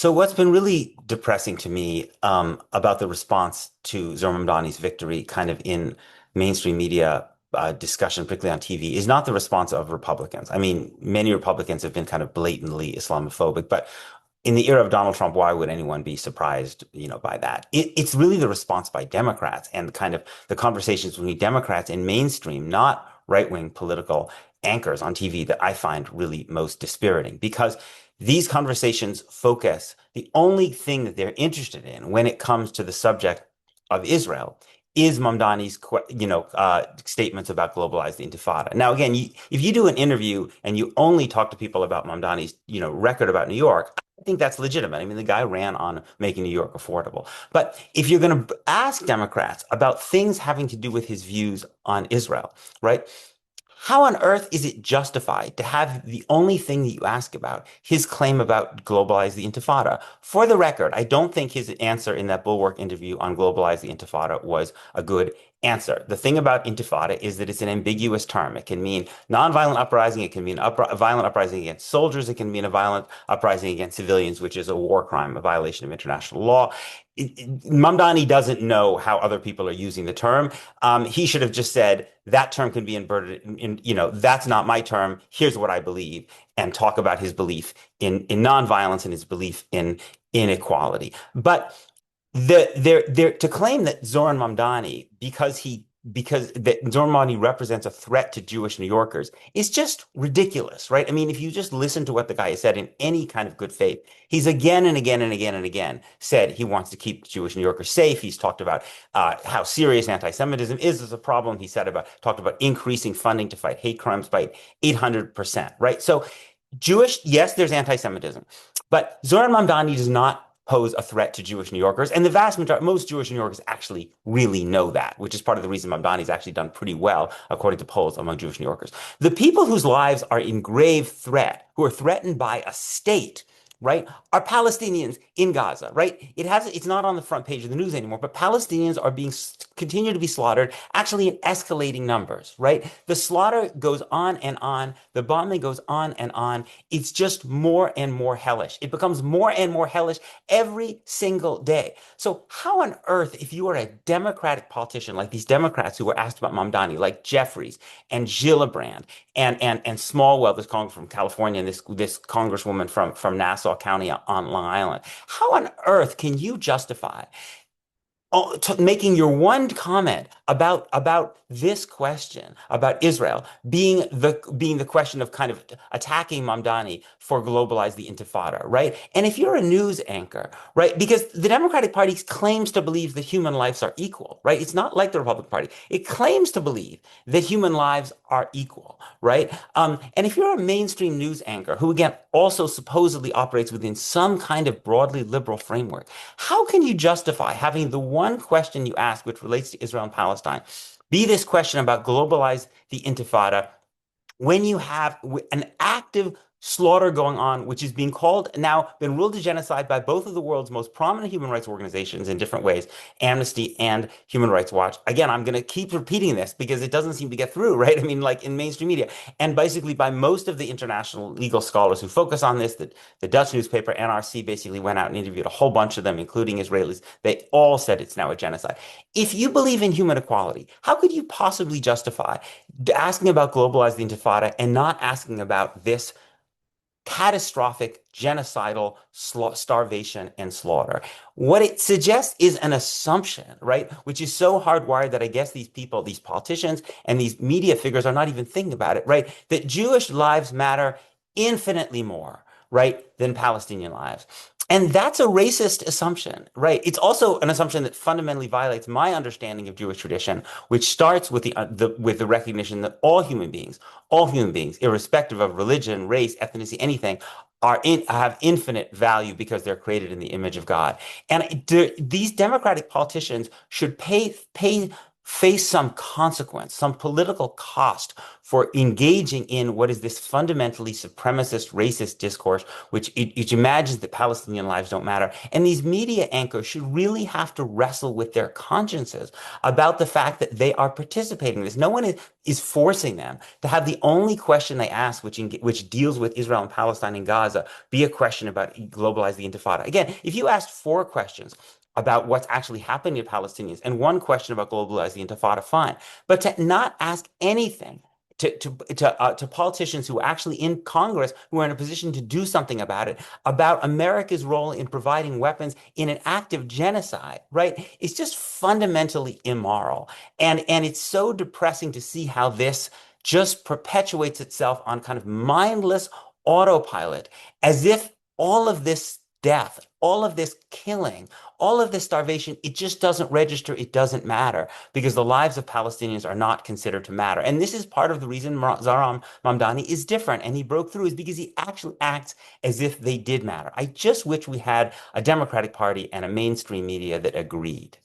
So what's been really depressing to me about the response to Zohran victory, kind of in mainstream media discussion, particularly on TV, is not the response of Republicans. I mean, many Republicans have been kind of blatantly Islamophobic, but in the era of Donald Trump, why would anyone be surprised, by that? It's really the response by Democrats and kind of the conversations between Democrats and mainstream, not right-wing political anchors on TV that I find really most dispiriting because these conversations focus the only thing that they're interested in when it comes to the subject of Israel is Mamdani's, statements about globalized intifada. Now, again, if you do an interview and you only talk to people about Mamdani's, record about New York, I think that's legitimate. I mean, the guy ran on making New York affordable. But if you're going to ask Democrats about things having to do with his views on Israel, right? How on earth is it justified to have the only thing that you ask about his claim about globalize the intifada? For the record, I don't think his answer in that Bulwark interview on globalize the intifada was a good answer. The thing about intifada is that it's an ambiguous term. It can mean nonviolent uprising. It can mean a violent uprising against soldiers. It can mean a violent uprising against civilians, which is a war crime, a violation of international law. Mamdani doesn't know how other people are using the term. He should have just said that term can be inverted that's not my term. Here's what I believe, and talk about his belief in nonviolence and his belief in inequality. But to claim that Zohran Mamdani, because that Zohran Mamdani represents a threat to Jewish New Yorkers is just ridiculous, right? I mean, if you just listen to what the guy has said in any kind of good faith, he's again and again and again and again said he wants to keep Jewish New Yorkers safe. He's talked about how serious anti-Semitism is as a problem. He talked about increasing funding to fight hate crimes by 800%, right? So yes, there's anti-Semitism, but Zohran Mamdani does not pose a threat to Jewish New Yorkers. And the vast majority, most Jewish New Yorkers actually really know that, which is part of the reason Mamdani's actually done pretty well, according to polls among Jewish New Yorkers. The people whose lives are in grave threat, who are threatened by a state, right, are Palestinians in Gaza, right? It's not on the front page of the news anymore, but Palestinians are continue to be slaughtered, actually in escalating numbers, right? The slaughter goes on and on. The bombing goes on and on. It's just more and more hellish. It becomes more and more hellish every single day. So how on earth, if you are a Democratic politician, like these Democrats who were asked about Mamdani, like Jeffries and Gillibrand and Smallwell, this congressman from California, and this congresswoman from Nassau County on Long Island, how on earth can you justify making your one comment about this question about Israel being the question of kind of attacking Mamdani for globalize the intifada, right? And if you're a news anchor, right, because the Democratic Party claims to believe that human lives are equal, right? It's not like the Republican Party. It claims to believe that human lives are equal, right? And if you're a mainstream news anchor who, again, also supposedly operates within some kind of broadly liberal framework, how can you justify having the one question you ask, which relates to Israel and Palestine, be this question about globalize the intifada when you have an active slaughter going on, which is been ruled a genocide by both of the world's most prominent human rights organizations in different ways, Amnesty and Human Rights Watch. Again, I'm going to keep repeating this because it doesn't seem to get through, right? I mean, like in mainstream media, and basically by most of the international legal scholars who focus on this, the Dutch newspaper NRC basically went out and interviewed a whole bunch of them, including Israelis. They all said it's now a genocide. If you believe in human equality, how could you possibly justify asking about globalize the intifada and not asking about this catastrophic genocidal starvation and slaughter? What it suggests is an assumption, right? Which is so hardwired that I guess these people, these politicians and these media figures are not even thinking about it, right? That Jewish lives matter infinitely more, right, than Palestinian lives. And that's a racist assumption, right? It's also an assumption that fundamentally violates my understanding of Jewish tradition, which starts with the recognition that all human beings, irrespective of religion, race, ethnicity, anything, have infinite value because they're created in the image of God. And these Democratic politicians should pay face some consequence, some political cost for engaging in what is this fundamentally supremacist, racist discourse, which imagines that Palestinian lives don't matter. And these media anchors should really have to wrestle with their consciences about the fact that they are participating in this. No one is forcing them to have the only question they ask, which deals with Israel and Palestine and Gaza, be a question about globalize the intifada. Again, if you asked four questions about what's actually happening to Palestinians and one question about globalize the intifada, fine. But to not ask anything to politicians who are actually in Congress who are in a position to do something about it, about America's role in providing weapons in an act of genocide, right? It's just fundamentally immoral. And it's so depressing to see how this just perpetuates itself on kind of mindless autopilot, as if all of this death, all of this killing, all of this starvation, it just doesn't register. It doesn't matter because the lives of Palestinians are not considered to matter. And this is part of the reason Zohran Mamdani is different and he broke through is because he actually acts as if they did matter. I just wish we had a Democratic Party and a mainstream media that agreed.